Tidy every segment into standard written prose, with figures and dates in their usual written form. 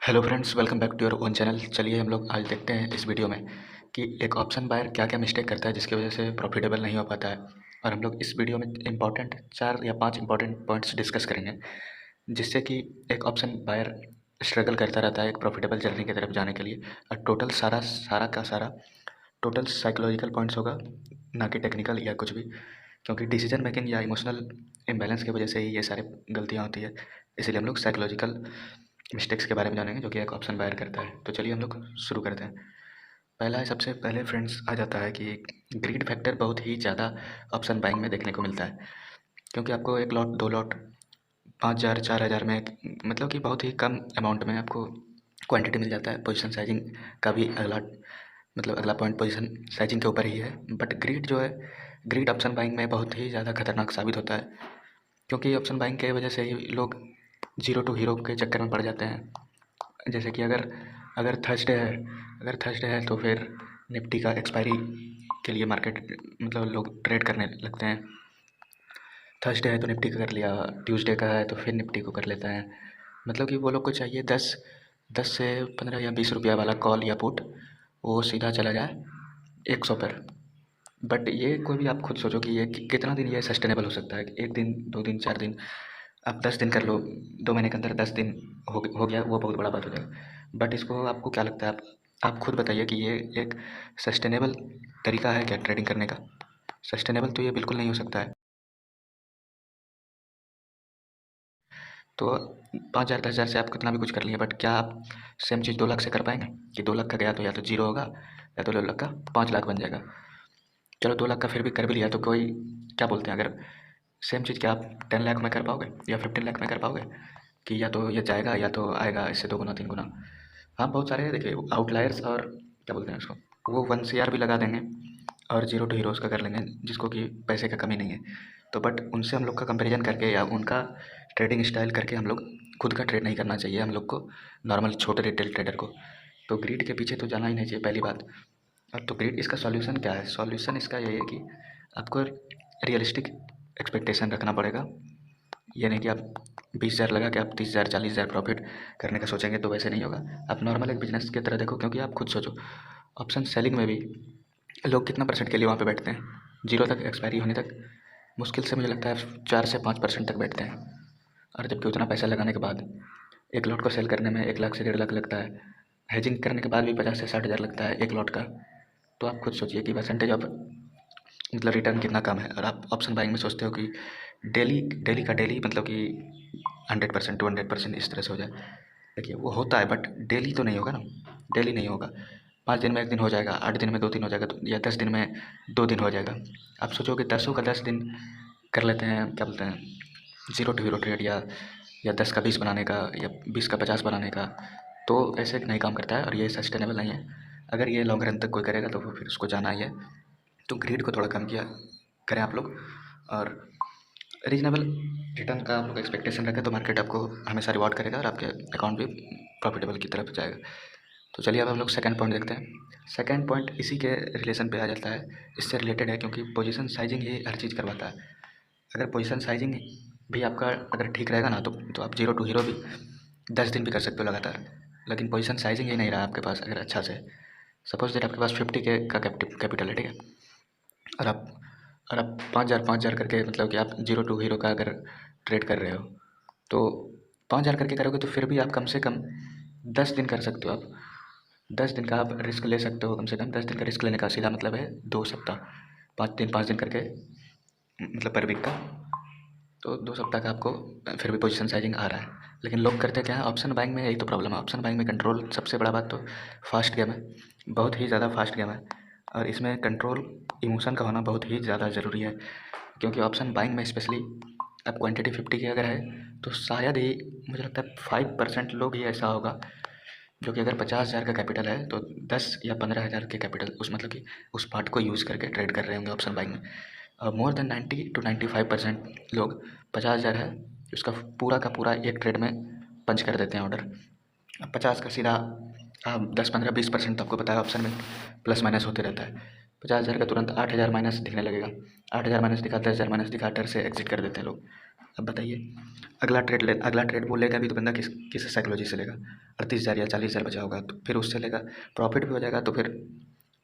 Hello friends, welcome back to your own channel. चलिए हम लोग आज देखते हैं इस वीडियो में कि एक ऑप्शन बायर क्या क्या मिस्टेक करता है जिसकी वजह से प्रॉफिटेबल नहीं हो पाता है। और हम लोग इस वीडियो में इंपॉर्टेंट 4 या 5 इंपॉर्टेंट पॉइंट्स डिस्कस करेंगे जिससे कि एक ऑप्शन बायर स्ट्रगल करता रहता है एक प्रॉफिटेबल जर्नी की तरफ जाने के लिए। और टोटल सारा सारा का सारा टोटल साइकोलॉजिकल पॉइंट्स होगा, ना कि टेक्निकल या कुछ भी, क्योंकि डिसीजन मेकिंग या इमोशनल इम्बैलेंस की वजह से ही ये सारे गलतियाँ होती है। इसीलिए हम लोग साइकोलॉजिकल मिस्टेक्स के बारे में जानेंगे जो कि एक ऑप्शन बायर करता है। तो चलिए हम लोग शुरू करते हैं। पहला है, सबसे पहले फ्रेंड्स आ जाता है कि ग्रीड फैक्टर बहुत ही ज़्यादा ऑप्शन बाइंग में देखने को मिलता है, क्योंकि आपको एक लॉट, दो लॉट, 5,000 4,000 में, मतलब कि बहुत ही कम अमाउंट में आपको क्वांटिटी मिल जाता है। पोजीशन साइजिंग का भी अगला, मतलब अगला पॉइंट पोजीशन साइजिंग के ऊपर ही है। बट ग्रीड जो है, ग्रीड ऑप्शन बाइंग में बहुत ही ज़्यादा खतरनाक साबित होता है, क्योंकि ऑप्शन बाइंग की वजह से ही लोग जीरो टू हीरो के चक्कर में पड़ जाते हैं। जैसे कि अगर अगर थर्सडे है अगर थर्सडे है तो फिर निफ्टी का एक्सपायरी के लिए मार्केट, मतलब लोग ट्रेड करने लगते हैं। थर्सडे है तो निफ्टी का कर लिया, ट्यूसडे का है तो फिर निफ्टी को कर लेते हैं। मतलब कि वो लोग को चाहिए 10 से 15 या 20 रुपया वाला कॉल या पुट, वो सीधा चला जाए 100 पर। बट ये कोई भी आप खुद सोचो कि ये कितना दिन ये सस्टेनेबल हो सकता है। 1 दिन, 2 दिन, 4 दिन, आप 10 दिन कर लो, 2 महीने के अंदर 10 दिन हो गया, वो बहुत बड़ा बात हो जाएगा। बट इसको, आपको क्या लगता है, आप खुद बताइए कि ये एक सस्टेनेबल तरीका है क्या ट्रेडिंग करने का? सस्टेनेबल तो ये बिल्कुल नहीं हो सकता है। तो 5,000 10,000 से आप कितना भी कुछ कर लिए, बट क्या आप सेम चीज़ 2 लाख से कर पाएंगे? कि 2 लाख का गया तो या तो जीरो होगा, या तो 2 लाख का 5 लाख बन जाएगा। चलो 2 लाख का फिर भी कर भी लिया तो कोई, क्या बोलते हैं, अगर सेम चीज़ क्या आप 10 लाख में कर पाओगे या 15 लाख में कर पाओगे? कि या तो ये जाएगा या तो आएगा इससे 2 गुना 3 गुना। हाँ, बहुत सारे देखिए आउटलायर्स, और क्या बोलते हैं उसको, वो 1 CR भी लगा देंगे और जीरो टू हीरोज़ का कर लेंगे जिसको कि पैसे का कमी नहीं है। तो बट उनसे हम लोग का कंपैरिजन करके या उनका ट्रेडिंग स्टाइल करके हम लोग खुद का ट्रेड नहीं करना चाहिए हम लोग को, नॉर्मल छोटे रिटेल ट्रेडर को। तो ग्रीड के पीछे तो जाना ही नहीं चाहिए, पहली बात। और तो ग्रीड, इसका सॉल्यूशन क्या है? सॉल्यूशन इसका यही है कि आपको रियलिस्टिक एक्सपेक्टेशन रखना पड़ेगा। ये नहीं कि आप 20,000 लगा के आप 30,000 40,000 प्रॉफिट करने का सोचेंगे तो वैसे नहीं होगा। आप नॉर्मल एक बिजनेस की तरह देखो, क्योंकि आप खुद सोचो, ऑप्शन सेलिंग में भी लोग कितना परसेंट के लिए वहाँ पे बैठते हैं? जीरो तक, एक्सपायरी होने तक मुश्किल से मुझे लगता है 4 से 5% तक बैठते हैं। और जबकि उतना पैसा लगाने के बाद एक लॉट को सेल करने में 1 लाख से 1.5 लाख लगता है। हेजिंग करने के बाद भी 50 से 60 हज़ार लगता है एक लॉट का। तो आप खुद सोचिए कि परसेंटेज ऑफ, मतलब रिटर्न कितना कम है। और आप ऑप्शन बाइंग में सोचते हो कि डेली डेली का डेली, मतलब कि 100% 200% इस तरह से हो जाए। देखिए वो होता है बट डेली तो नहीं होगा ना, डेली नहीं होगा। 5 दिन में 1 दिन हो जाएगा, 8 दिन में 2 दिन हो जाएगा, तो या 10 दिन में 2 दिन हो जाएगा। आप सोचो कि 10 का 10 दिन कर लेते हैं, क्या बोलते हैं, जीरो टू हीरो ट्रेड, या 10 का 20 बनाने का, या 20 का 50 बनाने का। तो ऐसे नहीं काम करता है और ये सस्टेनेबल नहीं है। अगर ये लॉन्ग रन तक कोई करेगा तो फिर उसको जाना ही है। तो ग्रीड को थोड़ा कम किया करें आप लोग, और रीजनेबल रिटर्न का आप लोग एक्सपेक्टेशन रखें तो मार्केट आपको हमेशा रिवॉर्ड करेगा और आपके अकाउंट भी प्रॉफिटेबल की तरफ जाएगा। तो चलिए अब हम लोग सेकंड पॉइंट देखते हैं। सेकंड पॉइंट इसी के रिलेशन पे आ जाता है, इससे रिलेटेड है, क्योंकि पोजीशन साइजिंग ही हर चीज़ करवाता है। अगर पोजीशन साइजिंग भी आपका अगर ठीक रहेगा ना, तो आप जीरो टू हीरो भी 10 दिन भी कर सकते हो लगातार। लेकिन पोजीशन साइजिंग ही नहीं रहा आपके पास अगर अच्छा से, सपोज दैट आपके पास 50K का कैपिटल है, ठीक है, और आप 5,000 करके, मतलब कि आप जीरो टू हीरो का अगर ट्रेड कर रहे हो, तो 5,000 करके करोगे तो फिर भी आप कम से कम 10 दिन कर सकते हो। आप 10 दिन का आप रिस्क ले सकते हो, कम से कम 10 दिन का रिस्क लेने का सीधा मतलब है 2 सप्ताह, 5 दिन करके, मतलब पर वीक का। तो 2 सप्ताह का आपको फिर भी पोजीशन साइजिंग आ रहा है। लेकिन लोग करते क्या है, ऑप्शन बाइंग में यही तो प्रॉब्लम है। ऑप्शन बाइंग में कंट्रोल, सबसे बड़ा बात तो फास्ट गेम है, बहुत ही ज़्यादा फास्ट गेम है। और इसमें कंट्रोल इमोशन का होना बहुत ही ज़्यादा ज़रूरी है, क्योंकि ऑप्शन बाइंग में स्पेशली अब क्वांटिटी 50 की अगर है तो शायद ही, मुझे लगता है 5% लोग ही ऐसा होगा जो कि अगर 50,000 का कैपिटल है तो 10 या 15 हज़ार के कैपिटल, उस मतलब कि उस पार्ट को यूज़ करके ट्रेड कर रहे होंगे ऑप्शन बाइंग में। मोर देन 90 to 95% लोग 50,000 है, उसका पूरा का पूरा एक ट्रेड में पंच कर देते हैं ऑर्डर। अब 50 का सीधा 10 15 20% तो आपको पता है ऑप्शन में प्लस माइनस होते रहता है। 50,000 का तुरंत 8,000 माइनस दिखने लगेगा, 8,000 माइनस दिखा, 10,000 माइनस दिखा, डर से एग्जिट कर देते हैं लोग। अब बताइए, अगला ट्रेड वो लेगा भी तो बंदा किस किस साइकोलॉजी से लेगा? 38,000 या 40,000 बचा होगा, तो फिर उससे लेगा प्रॉफिट भी हो जाएगा। तो फिर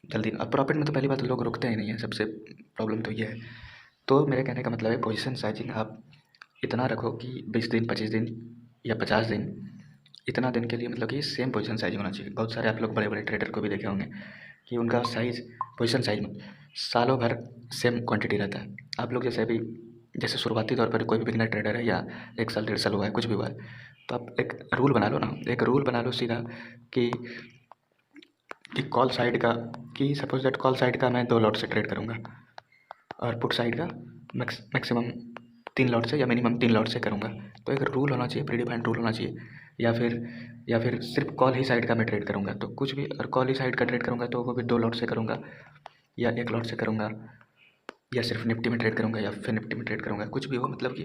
जल्दी, अब प्रॉफिट में तो पहली बात लोग रुकते ही नहीं है, सबसे प्रॉब्लम तो ये है। तो मेरे कहने का मतलब है पोजीशन साइजिंग आप इतना रखो कि 20 दिन, 25 दिन या 50 दिन, इतना दिन के लिए मतलब कि सेम पोजीशन साइज होना चाहिए। बहुत सारे आप लोग बड़े बड़े ट्रेडर को भी देखे होंगे कि उनका साइज, पोजीशन साइज में सालों भर सेम क्वांटिटी रहता है। आप लोग जैसे अभी, जैसे शुरुआती तौर पर कोई भी बिगिनर ट्रेडर है या 1 साल 1.5 साल हुआ है, कुछ भी हुआ है, तो आप एक रूल बना लो ना, एक रूल बना लो सीधा कि कॉल साइड का, कि सपोज दैट कॉल साइड का मैं 2 लॉट से ट्रेड करूँगा और पुट साइड का मैक्सिमम 3 लॉट से या मिनिमम 3 लॉट से करूँगा। तो एक रूल होना चाहिए, प्री डिफाइंड रूल होना चाहिए। या फिर सिर्फ कॉल ही साइड का मैं ट्रेड करूँगा तो कुछ भी, और कॉल ही साइड का ट्रेड करूँगा तो वो भी 2 लॉट से करूँगा या 1 लॉट से करूँगा, या सिर्फ निफ्टी में ट्रेड करूँगा या फिर निफ्टी में ट्रेड करूँगा, कुछ भी हो। मतलब कि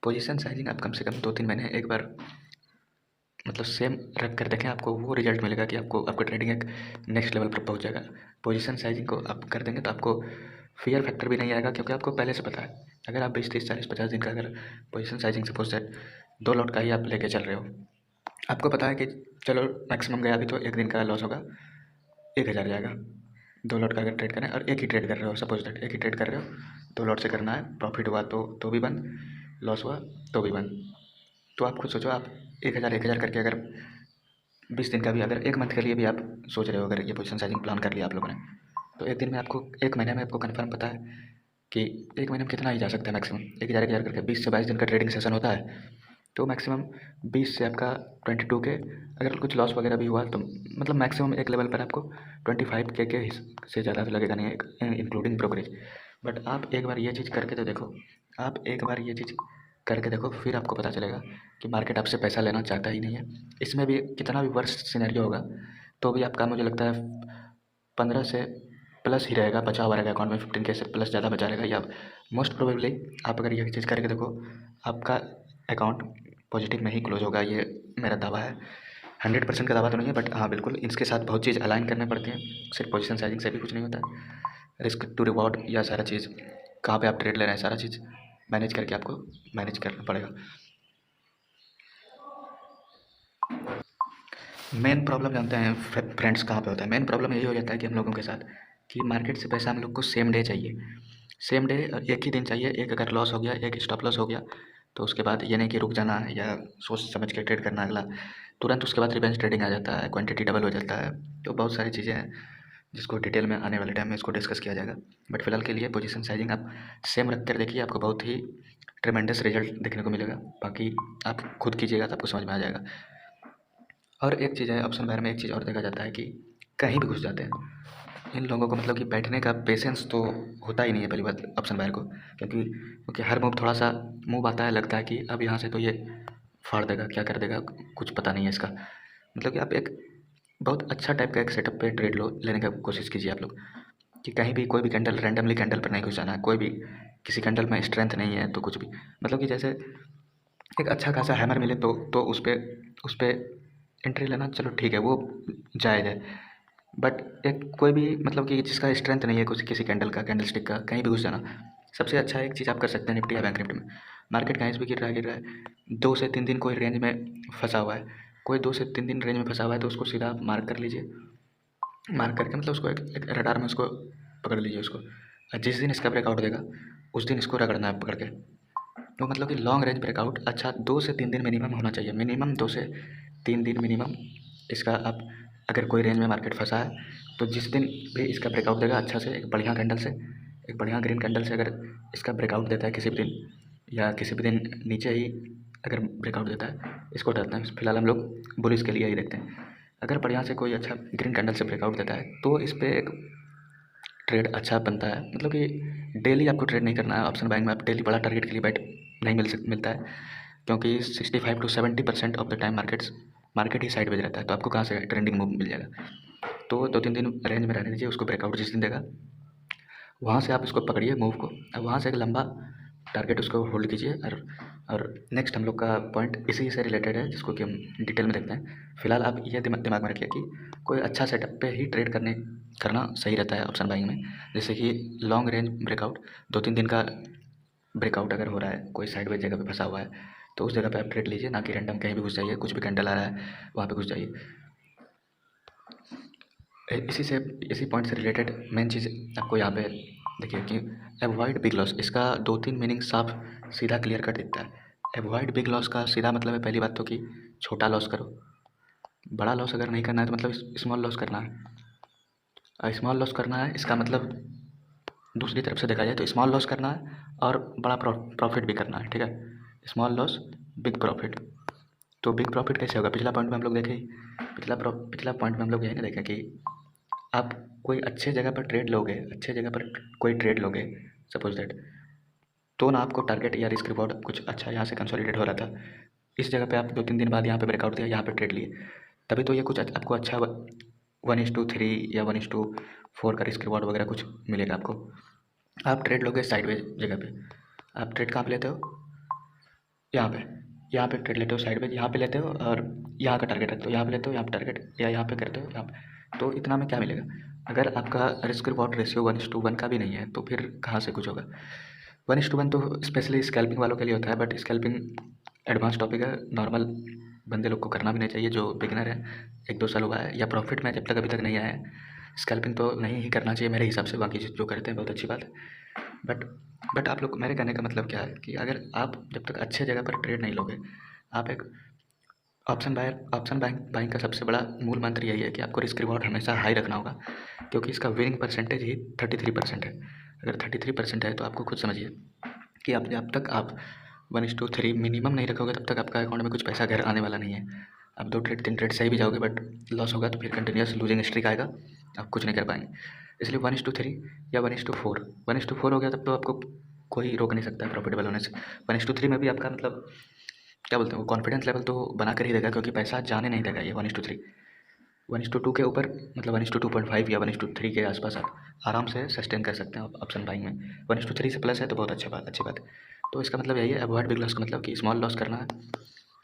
पोजीशन साइजिंग आप कम से कम 2-3 महीने एक बार मतलब सेम रख कर देखें, आपको वो रिजल्ट मिलेगा कि आपको ट्रेडिंग एक नेक्स्ट लेवल पर पहुंच जाएगा। पोजीशन साइजिंग को आप कर देंगे तो आपको फियर फैक्टर भी नहीं आएगा, क्योंकि आपको पहले से पता है। अगर आप 20, 30, 40, 50 दिन का अगर position sizing suppose that 2 lot का ही आप लेके चल रहे हो, आपको पता है कि चलो मैक्सिमम गया भी तो एक दिन का लॉस होगा, 1,000 जाएगा। 2 लॉट का अगर ट्रेड करें और एक ही ट्रेड कर रहे हो, सपोज दैट एक ही ट्रेड कर रहे हो, 2 लॉट से करना है, प्रॉफिट हुआ तो भी बंद, लॉस हुआ तो भी बंद। तो आप खुद सोचो, आप 1,000 करके अगर 20 दिन का भी, अगर 1 मंथ के लिए भी आप सोच रहे हो, अगर ये पोजीशन साइजिंग प्लान कर लिया आप लोगों ने, तो एक दिन में आपको, 1 महीने में आपको कन्फर्म पता है कि 1 महीने में कितना ही जा सकता है मैक्सिमम। 1,000 करके 20 से 22 दिन का ट्रेडिंग सेशन होता है, तो मैक्सिमम 20 से आपका 22 के, अगर कुछ लॉस वगैरह भी हुआ तो मतलब मैक्सिमम एक लेवल पर आपको 25 के से ज़्यादा तो लगेगा नहीं, इंक्लूडिंग ब्रोकरेज। बट आप एक बार ये चीज़ करके तो देखो, आप एक बार ये चीज़ करके देखो, फिर आपको पता चलेगा कि मार्केट आपसे पैसा लेना चाहता ही नहीं है। इसमें भी कितना भी वर्स्ट सिनेरियो होगा तो भी आपका, मुझे लगता है 15 से प्लस ही रहेगा, बचा हुआ रहेगा अकाउंट में, 15 के से प्लस ज़्यादा बचा रहेगा। या मोस्ट प्रोबेबली आप अगर ये चीज़ करके देखो, आपका अकाउंट पॉजिटिव में ही क्लोज होगा, ये मेरा दावा है। 100% का दावा तो नहीं है, बट हाँ बिल्कुल इसके साथ बहुत चीज़ अलाइन करने पड़ती हैं, सिर्फ पोजीशन साइजिंग से भी कुछ नहीं होता है। रिस्क टू रिवॉर्ड या सारा चीज़, कहाँ पे आप ट्रेड ले रहे हैं, सारा चीज़ मैनेज करके आपको मैनेज करना पड़ेगा। मेन प्रॉब्लम जानते हैं फ्रेंड्स कहाँ पे होता है? मेन प्रॉब्लम यही हो जाता है कि हम लोगों के साथ, कि मार्केट से पैसा हम लोग को सेम डे चाहिए, सेम डे और एक ही दिन चाहिए। एक अगर लॉस हो गया, एक स्टॉप लॉस हो गया, तो उसके बाद ये नहीं कि रुक जाना है या सोच समझ के ट्रेड करना अगला, तुरंत उसके बाद रिवेंज ट्रेडिंग आ जाता है, क्वांटिटी डबल हो जाता है। तो बहुत सारी चीज़ें हैं जिसको डिटेल में आने वाले टाइम में इसको डिस्कस किया जाएगा। बट फिलहाल के लिए पोजीशन साइजिंग आप सेम रख कर देखिए, आपको बहुत ही ट्रेमेंडस रिजल्ट देखने को मिलेगा। बाकी आप खुद कीजिएगा तो आपको समझ में आ जाएगा। और एक चीज़ है, ऑप्शन बायर में एक चीज़ और देखा जाता है कि कहीं भी घुस जाते हैं इन लोगों को, मतलब कि बैठने का पेशेंस तो होता ही नहीं है पहली बात ऑप्शन बायर को, क्योंकि हर मूव थोड़ा सा मूव आता है, लगता है कि अब यहाँ से तो ये फाड़ देगा, क्या कर देगा, कुछ पता नहीं है इसका। मतलब कि आप एक बहुत अच्छा टाइप का एक सेटअप पे ट्रेड लो लेने का कोशिश कीजिए आप लोग, कि कहीं भी कोई भी कैंडल रैंडमली कैंडल पर नहीं घुस जाना है, कोई भी किसी कैंडल में स्ट्रेंथ नहीं है तो कुछ भी, मतलब कि जैसे एक अच्छा खासा हैमर मिले तो उस पे एंट्री लेना, चलो ठीक है, वो जायज़ है। बट एक कोई भी मतलब कि जिसका स्ट्रेंथ नहीं है, कुछ किसी कैंडल का, कैंडल स्टिक का, कहीं भी घुस जाना। सबसे अच्छा एक चीज़ आप कर सकते हैं निफ्टी या बैंक निफ्टी में, मार्केट कहीं से भी गिर रहा है, 2 से 3 दिन कोई रेंज में फंसा हुआ है, कोई 2 से 3 दिन रेंज में फंसा हुआ है, तो उसको सीधा आप मार्क कर लीजिए। मार्क करके मतलब उसको एक रडार में उसको पकड़ लीजिए उसको, और जिस दिन इसका ब्रेकआउट देगा उस दिन इसको रगड़ना है पकड़ के। तो मतलब कि लॉन्ग रेंज ब्रेकआउट अच्छा 2 से 3 दिन मिनिमम होना चाहिए, मिनिमम 2 से 3 दिन मिनिमम। इसका आप अगर कोई रेंज में मार्केट फंसा है तो जिस दिन भी इसका ब्रेकआउट देगा अच्छा से, एक बढ़िया कैंडल से, एक बढ़िया ग्रीन कैंडल से अगर इसका ब्रेकआउट देता है किसी भी दिन, या किसी भी दिन नीचे ही अगर ब्रेकआउट देता है, इसको डरते हैं। फिलहाल हम लोग बुलिश के लिए ही देखते हैं। अगर बढ़िया से कोई अच्छा ग्रीन कैंडल से ब्रेकआउट देता है तो इस पर एक ट्रेड अच्छा बनता है। मतलब कि डेली आपको ट्रेड नहीं करना है ऑप्शन बाइंग में, आप डेली बड़ा टारगेट के लिए बैठ नहीं मिलता है, क्योंकि 65 to 70% of the time market ही साइड वेज रहता है, तो आपको कहाँ से ट्रेंडिंग मूव मिल जाएगा। तो 2-3 दिन रेंज में रहने दीजिए उसको, ब्रेकआउट जिस दिन देगा वहाँ से आप इसको पकड़िए मूव को, अब वहाँ से एक लंबा टारगेट उसको होल्ड कीजिए। और नेक्स्ट हम लोग का पॉइंट इसी से रिलेटेड है, जिसको कि हम डिटेल में देखते हैं। फिलहाल आप ये दिमाग में रखिए कि कोई अच्छा सेटअप पे ही ट्रेड करना सही रहता है ऑप्शन बाइंग में। जैसे कि लॉन्ग रेंज ब्रेकआउट, 2-3 दिन का ब्रेकआउट अगर हो रहा है, कोई साइडवेज जगह पे फंसा हुआ है, तो उस जगह पे आप ट्रेड लीजिए, ना कि रैंडम कहीं भी घुस जाइए, कुछ भी कैंडल आ रहा है वहाँ पे घुस जाइए। इसी पॉइंट से रिलेटेड मेन चीज़ आपको यहाँ पे देखिए कि अवॉइड बिग लॉस, इसका 2-3 मीनिंग साफ सीधा क्लियर कर देता है। अवॉइड बिग लॉस का सीधा मतलब है, पहली बात तो कि छोटा लॉस करो। बड़ा लॉस अगर नहीं करना है तो मतलब स्मॉल लॉस करना है। स्मॉल लॉस करना है इसका मतलब दूसरी तरफ से देखा जाए तो स्मॉल लॉस करना है और बड़ा प्रॉफिट भी करना है, ठीक है। Small loss big profit. तो बिग प्रॉफिट कैसे होगा? पिछला पॉइंट में हम लोग देखे, पिछला पॉइंट में हम लोग यही ना देखें कि आप कोई अच्छे जगह पर ट्रेड लोगे, अच्छे जगह पर कोई ट्रेड लोगे सपोज दैट, तो ना आपको टारगेट या रिस्क रिवॉर्ड कुछ अच्छा यहाँ से कंसोलिडेट हो रहा था, इस जगह पे आप 2-3 दिन बाद यहाँ पे ब्रेकआउट दिया, यहाँ पे ट्रेड लिए, तभी तो ये कुछ आपको अच्छा 1:3 या 1:4 का रिस्क रिवॉर्ड वगैरह कुछ मिलेगा आपको। आप ट्रेड लोगे साइडवेज जगह पे, आप ट्रेड कहाँ पे लेते हो? यहाँ पे ट्रेड लेते हो साइडवेज, यहाँ पे लेते हो और यहाँ का टारगेट रखते हो, यहाँ पे लेते हो, यहाँ पे टारगेट या यहाँ पे करते हो यहाँ पे, तो इतना में क्या मिलेगा? अगर आपका रिस्क रिवॉर्ड रेशियो 1:1 का भी नहीं है तो फिर कहाँ से कुछ होगा? 1:1 तो स्पेशली स्कैल्पिंग वालों के लिए होता है, बट स्कैल्पिंग एडवांस टॉपिक है, नॉर्मल बंदे लोग को करना भी नहीं चाहिए जो बिगिनर है, 1-2 साल हुआ है या प्रॉफिट में जब तक अभी तक नहीं आया है, स्कैल्पिंग तो नहीं ही करना चाहिए मेरे हिसाब से। बाकी जो करते हैं बहुत अच्छी बात है, बट आप लोग, मेरे कहने का मतलब क्या है कि अगर आप जब तक अच्छे जगह पर ट्रेड नहीं लोगे, आप एक ऑप्शन बाइंग का सबसे बड़ा मूल मंत्र यही है कि आपको रिस्क रिवॉर्ड हमेशा हाई रखना होगा, क्योंकि इसका विनिंग परसेंटेज ही 33% है। अगर 33% है तो आपको खुद समझिए कि आप जब तक आप 1:3 मिनिमम नहीं रखोगे तब तक आपका अकाउंट में कुछ पैसा घर आने वाला नहीं है। आप 2 ट्रेड 3 ट्रेड सही भी जाओगे, बट लॉस होगा तो फिर कंटिन्यूस लूजिंग स्ट्रीक आएगा, आप कुछ नहीं कर पाएंगे। इसलिए 1:3 या 1:4 हो गया तब तो आपको कोई रोक नहीं सकता है प्रॉफिटेबल होने से। 1:3 में भी आपका मतलब क्या बोलते हैं, वो कॉन्फिडेंस लेवल तो बना कर ही देगा, क्योंकि पैसा जाने नहीं देगा ये 1:3। 1:2 के ऊपर मतलब 1:2.5 या 1:3 के आसपास आप आराम से सस्टेन कर सकते हैं आप ऑप्शन बाइंग में। 1:3 से प्लस है तो बहुत अच्छी बात है। तो इसका मतलब यही है, अवॉइड बिग लॉस का मतलब कि स्मॉल लॉस करना है,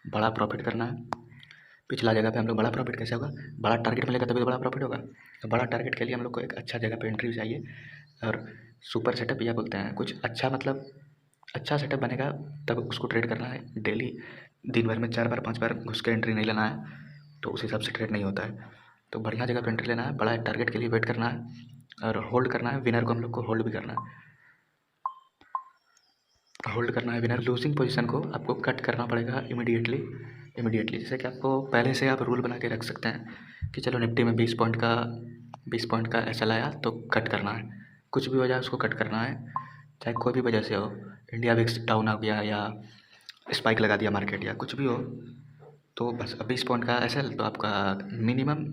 बड़ा प्रॉफिट करना है। पिछला जगह पे हम लोग बड़ा प्रॉफिट कैसे होगा? बड़ा टारगेट मिलेगा तभी तो बड़ा प्रॉफिट होगा। तो बड़ा टारगेट के लिए हम लोग को एक अच्छा जगह पे एंट्री चाहिए, और सुपर सेटअप या बोलते हैं कुछ अच्छा, मतलब अच्छा सेटअप बनेगा तब उसको ट्रेड करना है। डेली दिन भर में 4 बार 5 बार घुस के एंट्री नहीं लेना है, तो उस हिसाब से ट्रेड नहीं होता है। तो बढ़िया जगह पे एंट्री लेना है, बड़ा टारगेट के लिए वेट करना है और होल्ड करना है। विनर को हम लोग को होल्ड भी करना है, होल्ड करना है। विनर लूजिंग पोजीशन को आपको कट करना पड़ेगा इमीडिएटली। जैसे कि आपको पहले से आप रूल बना के रख सकते हैं कि चलो निफ्टी में 20 पॉइंट का ऐसा लाया तो कट करना है, कुछ भी हो जाए उसको कट करना है, चाहे कोई भी वजह से हो। इंडिया विक्स डाउन आ गया या स्पाइक लगा दिया मार्केट या कुछ भी हो, तो बस 20 पॉइंट का ऐसा तो आपका मिनिमम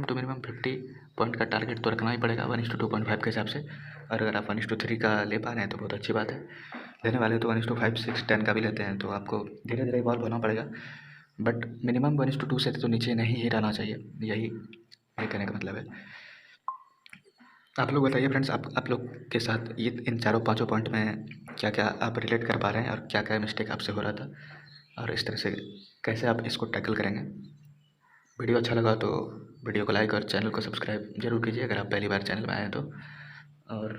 टू मिनिमम 50 पॉइंट का टारगेट तो रखना ही पड़ेगा 1:2.5 के हिसाब से। और अगर आप 1:3 का ले पा रहे हैं तो बहुत अच्छी बात है। लेने वाले तो 1:5, 6, 10 का भी लेते हैं तो आपको धीरे धीरे इवॉल्व होना पड़ेगा, बट मिनिमम 1:2 से तो नीचे नहीं ही रहना चाहिए, यही मेरे कहने का मतलब है। आप लोग बताइए फ्रेंड्स, आप लोग के साथ ये इन चारों पांचों पॉइंट में क्या क्या आप रिलेट कर पा रहे हैं और क्या क्या मिस्टेक आपसे हो रहा था, और इस तरह से कैसे आप इसको टैकल करेंगे। वीडियो अच्छा लगा तो वीडियो को लाइक और चैनल को सब्सक्राइब जरूर कीजिए अगर आप पहली बार चैनल में आए हैं तो। और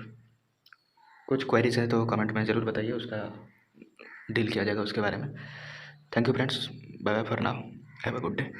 कुछ क्वेरीज है तो कमेंट में ज़रूर बताइए, उसका डील किया जाएगा उसके बारे में। Thank you friends, bye bye for now, have a good day.